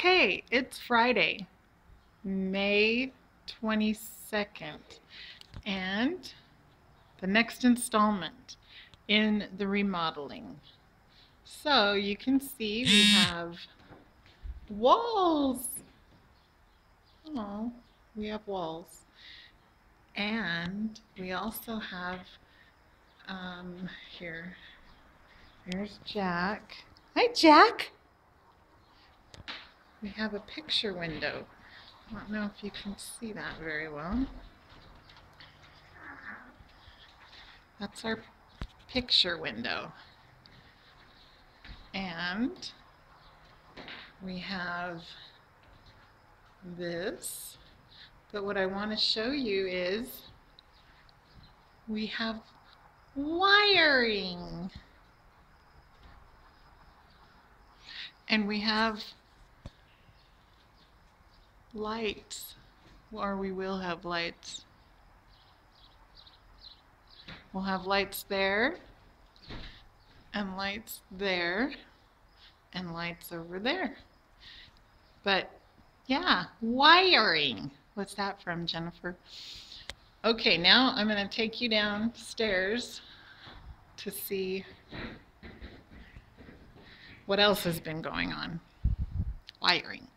Okay, it's Friday, May 22nd, and the next installment in the remodeling. So you can see we have walls. Oh, we have walls. And we also have, here's Jack. Hi, Jack. We have a picture window. I don't know if you can see that very well. That's our picture window. And we have this. But what I want to show you is we have wiring. And we have lights, or we will have lights. We'll have lights there, and lights there, and lights over there. But yeah, wiring. What's that from, Jennifer? Okay, now I'm going to take you downstairs to see what else has been going on. Wiring.